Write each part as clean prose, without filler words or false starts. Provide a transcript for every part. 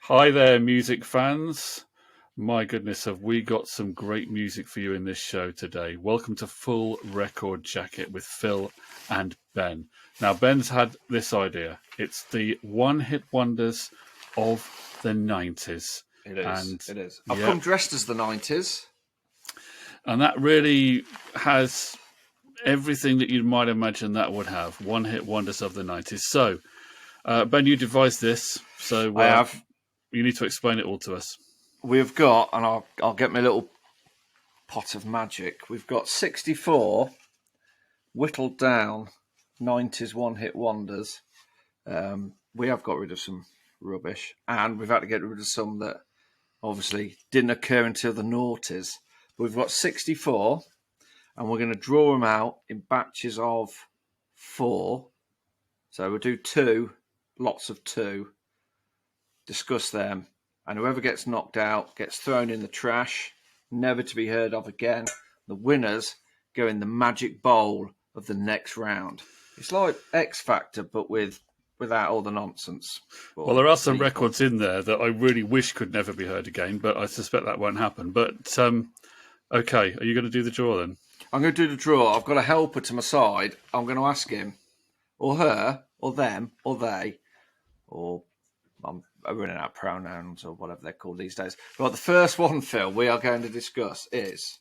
Hi there, music fans. My goodness, have we got some great music for you in this show today? Welcome to Full Record Jacket with Phil and Ben. Now, Ben's had this idea. It's the one-hit wonders of the 90s. It is. And, it is. I've come dressed as the 90s. And that really has everything that you might imagine that would have. One-hit wonders of the 90s. So, Ben, you devised this. So I have. You need to explain it all to us. We've got, and I'll get my little pot of magic. We've got 64 whittled down 90s one-hit wonders. We have got rid of some rubbish, and we've had to get rid of some that obviously didn't occur until the noughties. We've got 64, and we're going to draw them out in batches of 4. So we'll do 2, lots of 2, discuss them, and whoever gets knocked out gets thrown in the trash, never to be heard of again. The winners go in the magic bowl of the next round. It's like X Factor, but without all the nonsense. Well, there are some records in there that I really wish could never be heard again, but I suspect that won't happen. But, okay, are you going to do the draw then? I'm going to do the draw. I've got a helper to my side. I'm going to ask him, or her, or them, or they, or I'm running out of pronouns or whatever they're called these days. Right, the first one, Phil, we are going to discuss is...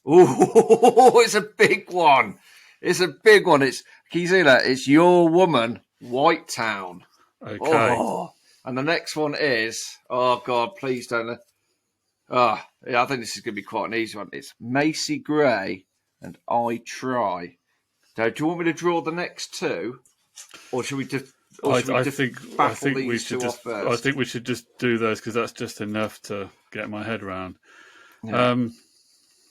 Ooh, it's a big one. It's a big one. Can you see that? It's Your Woman, White Town. Okay. Oh, and the next one is... Oh, God, please don't... yeah, I think this is going to be quite an easy one. It's Macy Gray and I Try. Now, do you want me to draw the next 2? Or should we just... I think we should just do those because that's just enough to get my head around. Yeah.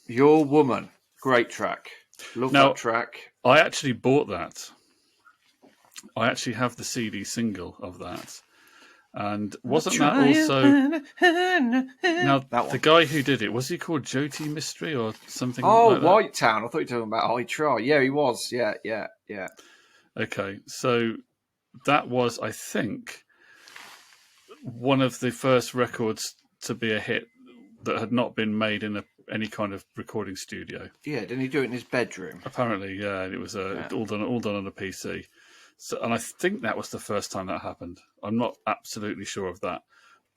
Your Woman, great track. Love that track. I actually bought that. I actually have the CD single of that. And wasn't that also... Now, the guy who did it, was he called Jyoti Mystery or something like that? White Town. I thought you were talking about I Try. Yeah, he was. Yeah. Okay, so... That was, I think, one of the first records to be a hit that had not been made in any kind of recording studio. Yeah, didn't he do it in his bedroom? Apparently, yeah. It was all done on a PC. So, and I think that was the first time that happened. I'm not absolutely sure of that,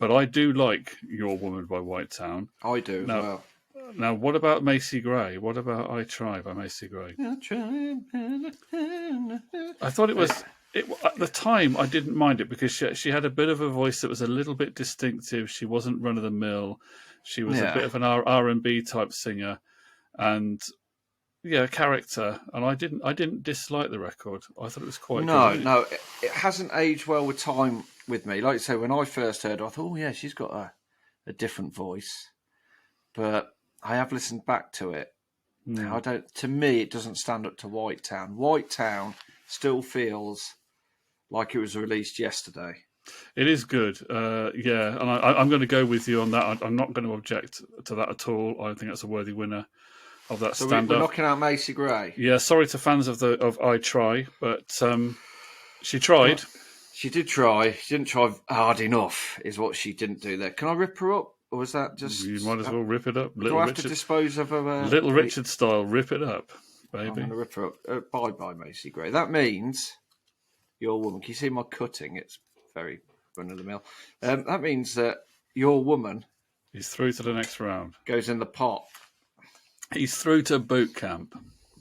but I do like Your Woman by White Town. I do as well. Now, what about Macy Gray? What about I Try by Macy Gray? I thought it was... at the time, I didn't mind it because she had a bit of a voice that was a little bit distinctive. She wasn't run of the mill. She was a bit of an R&B type singer, and character. And I didn't dislike the record. I thought it was quite good. No, it hasn't aged well with time with me. Like you say, when I first heard her, I thought, oh yeah, she's got a different voice. But I have listened back to it. To me, it doesn't stand up to White Town. White Town still feels like it was released yesterday. It is good, and I'm going to go with you on that. I'm not going to object to that at all. I think that's a worthy winner of that stand-up. We're knocking out Macy Gray. Yeah, sorry to fans of I Try, but she tried. She did try. She didn't try hard enough, is what she didn't do there. Can I rip her up? Or was that just... You might as well rip it up. Do I have to dispose of her? Little Richard style, rip it up, baby. I'm going to rip her up. Bye-bye, Macy Gray. That means Your Woman... Can you see my cutting? It's very run-of-the-mill. That means that Your Woman... He's through to the next round. Goes in the pot. He's through to boot camp.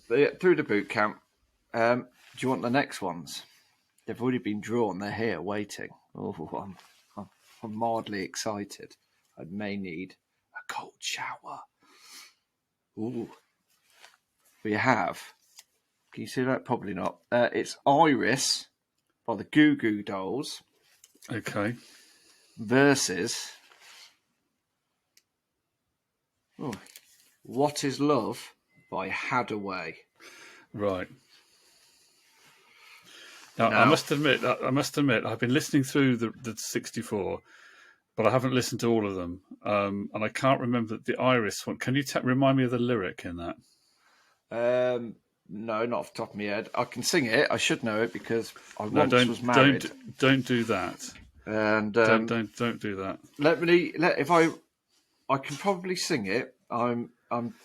Through to boot camp. Do you want the next ones? They've already been drawn. They're here, waiting. Oh, I'm mildly excited. I may need a cold shower. Ooh. We have... Can you see that? Probably not. It's Iris by the Goo Goo Dolls. Okay. Versus... What is Love by Hadaway. Right. Now, I must admit, I've been listening through the 64, but I haven't listened to all of them, and I can't remember the Iris one. Can you remind me of the lyric in that? No, not off the top of my head. I can sing it. I should know it because I once was married. Don't do that. And don't do that. If I can probably sing it. I'm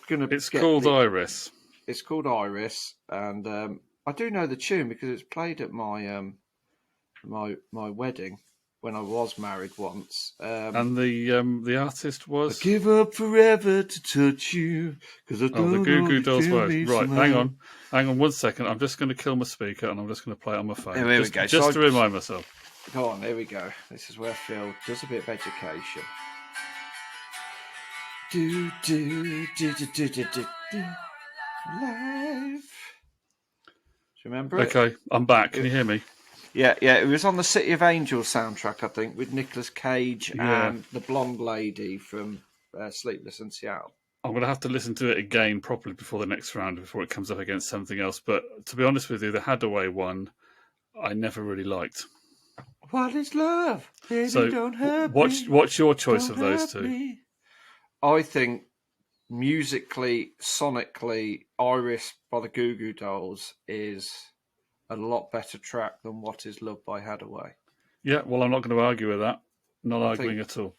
gonna. It's called Iris. It's called Iris, and I do know the tune because it's played at my my wedding when I was married once. And the artist was. I give up forever to touch you because I don't the Goo Goo know Dolls you word. me Right, somehow. hang on 1 second. I'm just going to kill my speaker and I'm just going to play it on my phone. Here we go. Just to remind myself. Go on, here we go. This is where Phil does a bit of education. Do life. Do you remember it? Okay, I'm back. Can you hear me? Yeah. It was on the City of Angels soundtrack, I think, with Nicolas Cage and the blonde lady from Sleepless in Seattle. I'm going to have to listen to it again properly before the next round, before it comes up against something else. But to be honest with you, the Hadaway one, I never really liked. What is love? Baby, so don't hurt what's your choice of those two? Me. I think musically, sonically, Iris by the Goo Goo Dolls is a lot better track than What Is Love by Hadaway. Yeah, well, I'm not going to argue with that. Not arguing at all.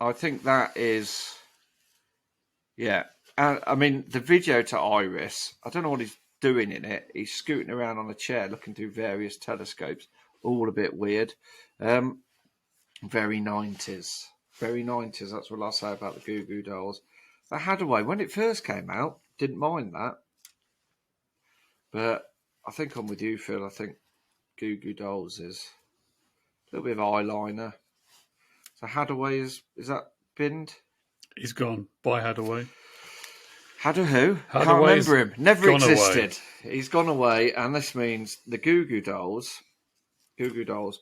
I think that is, yeah. And I mean, the video to Iris, I don't know what he's doing in it. He's scooting around on a chair looking through various telescopes, all a bit weird. Very 90s. Very 90s, that's what I'll say about the Goo Goo Dolls. The Hadaway, when it first came out, didn't mind that. But I think I'm with you, Phil. I think Goo Goo Dolls is a little bit of eyeliner. So Hadaway is that binned? He's gone. Bye, Hadaway. Hadaway who? Can't remember him. Never existed. Away. He's gone away, and this means the Goo Goo Dolls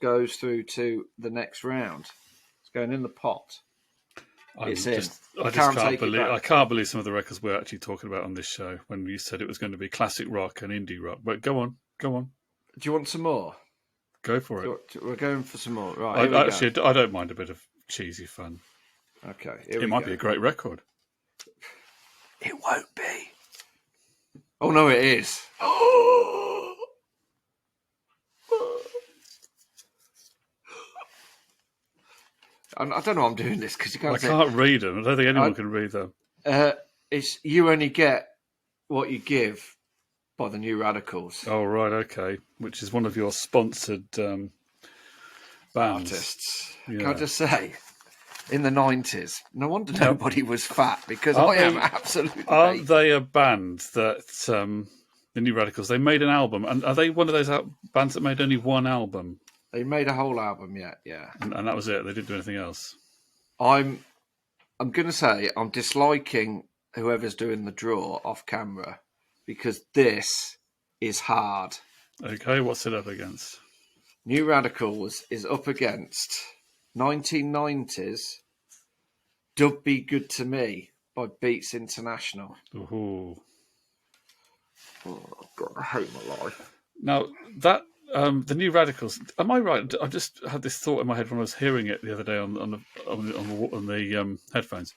goes through to the next round. Going in the pot. I can't believe some of the records we're actually talking about on this show when you said it was going to be classic rock and indie rock. But go on. Do you want some more? Go for it. We're going for some more. Right. I don't mind a bit of cheesy fun. Okay. It might be a great record. It won't be. Oh, no, it is. I don't know why I'm doing this because you can't. I can't read them. I don't think anyone can read them. It's You Only Get What You Give by the New Radicals. Oh right, okay. Which is one of your sponsored bands. Artists. Yeah. Can I just say, in the 90s, no wonder nobody was fat because am absolutely. Aren't they a band that the New Radicals? They made an album, and are they one of those bands that made only one album? They made a whole album, yeah. And that was it. They didn't do anything else. I'm going to say I'm disliking whoever's doing the draw off camera because this is hard. Okay, what's it up against? New Radicals is up against 1990s Dub Be Good to Me by Beats International. Ooh. Oh, God, I hate my life. Now, that... the New Radicals. Am I right? I just had this thought in my head when I was hearing it the other day on the headphones.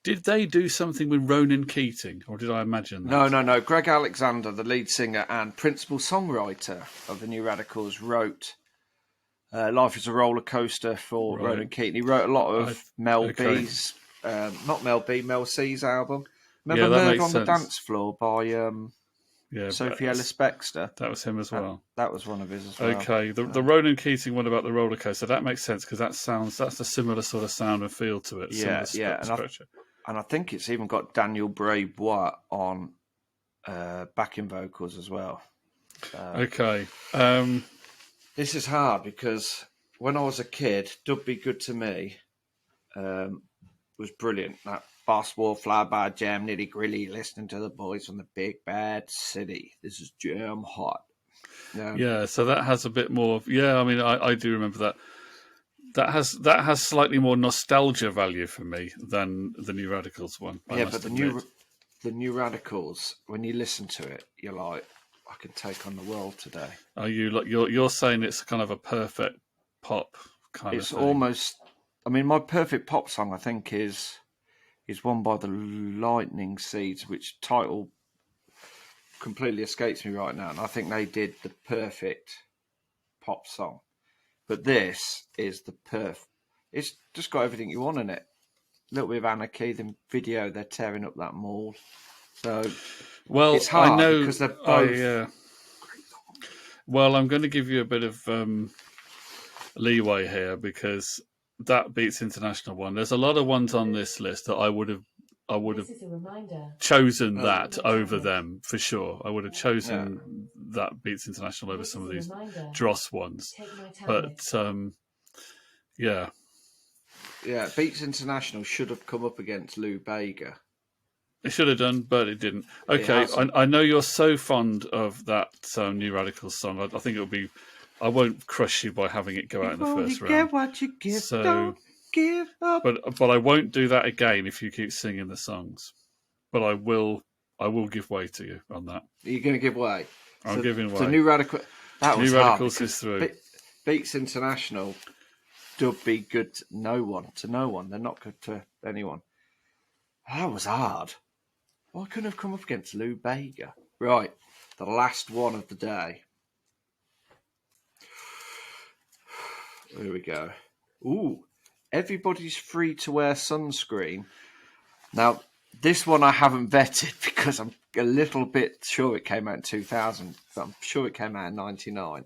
Did they do something with Ronan Keating, or did I imagine that? No. Greg Alexander, the lead singer and principal songwriter of the New Radicals, wrote "Life Is a Roller Coaster" for Ronan Keating. He wrote a lot of Mel B's, not Mel B, Mel C's album. Remember "Murder on the Dance Floor" by. Sophie Ellis-Bextor. That was him as well. That was one of his as well. Okay, the Ronan Keating one about the roller coaster, that makes sense because that's a similar sort of sound and feel to it. Yeah. And I think it's even got Daniel Bray-Bois on backing vocals as well. Okay. This is hard because when I was a kid, Dub Be Good to Me was brilliant. That Boss War, Fly By Jam, Nitty Gritty, listening to the boys from the big bad city. This is jam hot. Yeah, so that has a bit more. Yeah, I mean, I do remember that. That has slightly more nostalgia value for me than the New Radicals one. But the New Radicals, when you listen to it, you're like, I can take on the world today. Are you like you're saying it's kind of a perfect pop kind of thing? It's almost. I mean, my perfect pop song, I think, is one by the Lightning Seeds, which title completely escapes me right now. And I think they did the perfect pop song. But this is the It's just got everything you want in it. A little bit of anarchy. The video, they're tearing up that mall. So, well, it's hard I know because they're both. Well, I'm going to give you a bit of leeway here because that Beats International one. There's a lot of ones on this list that I would have chosen that over them for sure. I would have chosen that Beats International over some of these Dross ones. But yeah. Yeah, Beats International should have come up against Lou Bega. It should have done, but it didn't. Okay, I know you're so fond of that New Radicals song. I think it'll be. I won't crush you by having it go out in the first round. Get what you give, so, don't give up. But I won't do that again if you keep singing the songs. But I will give way to you on that. You're going to give way. I'm giving way. So New Radical. That was New Radicals is through. Beats International. Dub be good to no one. They're not good to anyone. That was hard. Well, I couldn't have come up against Lou Bega. Right, the last one of the day. Here we go. Ooh, everybody's free to wear sunscreen. Now, this one I haven't vetted because I'm a little bit sure it came out in 2000, but I'm sure it came out in 99.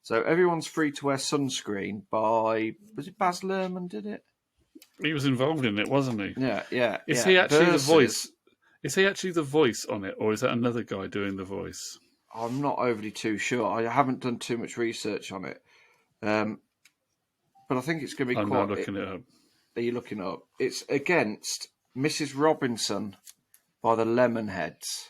So everyone's free to wear sunscreen by, was it Baz Luhrmann did it? He was involved in it, wasn't he? Yeah. Is he actually the voice? Is he actually the voice on it, or is that another guy doing the voice? I'm not overly too sure. I haven't done too much research on it. But I think it's going to be quite... I'm looking it up. Are you looking it up? It's against Mrs. Robinson by the Lemonheads.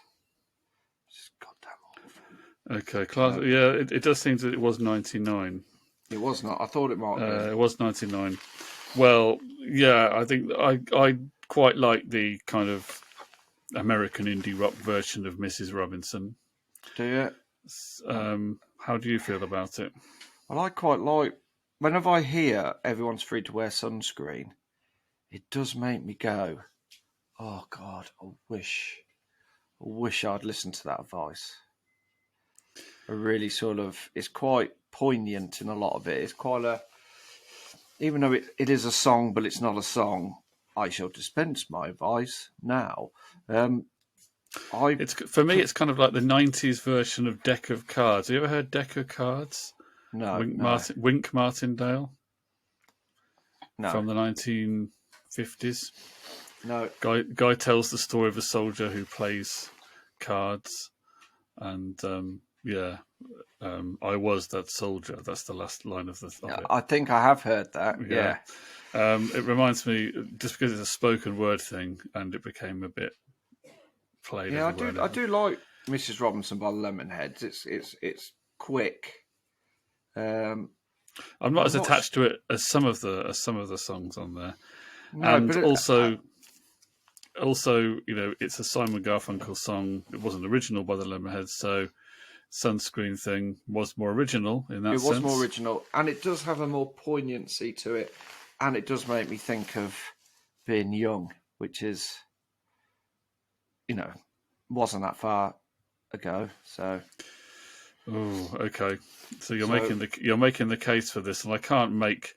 Okay, yeah, it does seem that it was 99. It was not. I thought it might be. It was 99. Well, yeah, I think I quite like the kind of American indie rock version of Mrs. Robinson. Do you? How do you feel about it? Well, I quite like... Whenever I hear everyone's free to wear sunscreen, it does make me go, oh, God, I wish I'd listened to that advice. A really sort of... It's quite poignant in a lot of it. It's quite a... Even though it is a song, but it's not a song, I shall dispense my advice now. For me, it's kind of like the 90s version of Deck of Cards. Have you ever heard Deck of Cards? No. Wink Martindale? No. From the 1950s? No. Guy tells the story of a soldier who plays cards. And, I was that soldier. That's the last line of it. I think I have heard that, yeah. It reminds me, just because it's a spoken word thing, and it became a bit played. Yeah, I do like Mrs. Robinson by the Lemonheads. It's quick. I'm not as attached to it as some of the songs on there, no, and but also, it's a Simon Garfunkel song. It wasn't original by the Lemonheads, so sunscreen thing was more original in that sense. It was more original, and it does have a more poignancy to it, and it does make me think of being young, which is, wasn't that far ago. So, oh, okay. So you're making the case for this, and I can't make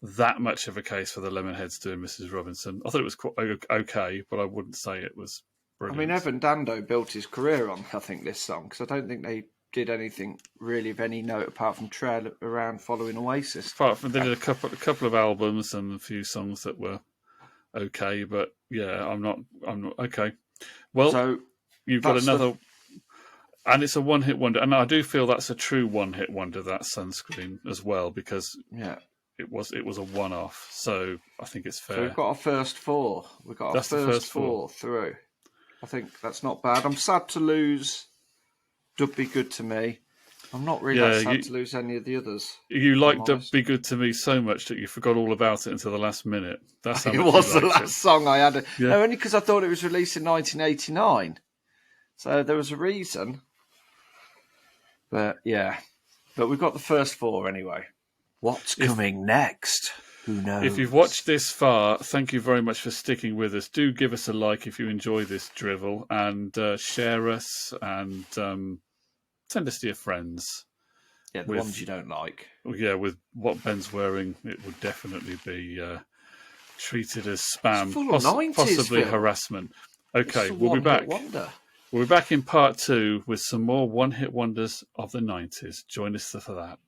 that much of a case for the Lemonheads doing Mrs. Robinson. I thought it was quite okay, but I wouldn't say it was brilliant. I mean, Evan Dando built his career on, I think, this song, because I don't think they did anything really of any note apart from trail around following Oasis. Apart from they did a couple of albums and a few songs that were okay, but yeah, I'm not okay. Well, so you've got another, and it's a one-hit wonder, and I do feel that's a true one-hit wonder, that Sunscreen as well, because it was a one-off. So I think it's fair. So we've got our first four. We've got our first four through. I think that's not bad. I'm sad to lose Dub Be Good to Me. I'm not really that sad to lose any of the others. You liked Dub Be Good to Me so much that you forgot all about it until the last minute. That's how it was the last song I had. No, only because I thought it was released in 1989. So there was a reason. But yeah. But we've got the first four anyway. What's coming next? Who knows? If you've watched this far, thank you very much for sticking with us. Do give us a like if you enjoy this drivel, and share us, and send us to your friends. Yeah, the ones you don't like. Yeah, with what Ben's wearing, it would definitely be treated as spam, possibly harassment. Okay, we'll be back. We'll be back in part 2 with some more one-hit wonders of the 90s. Join us for that.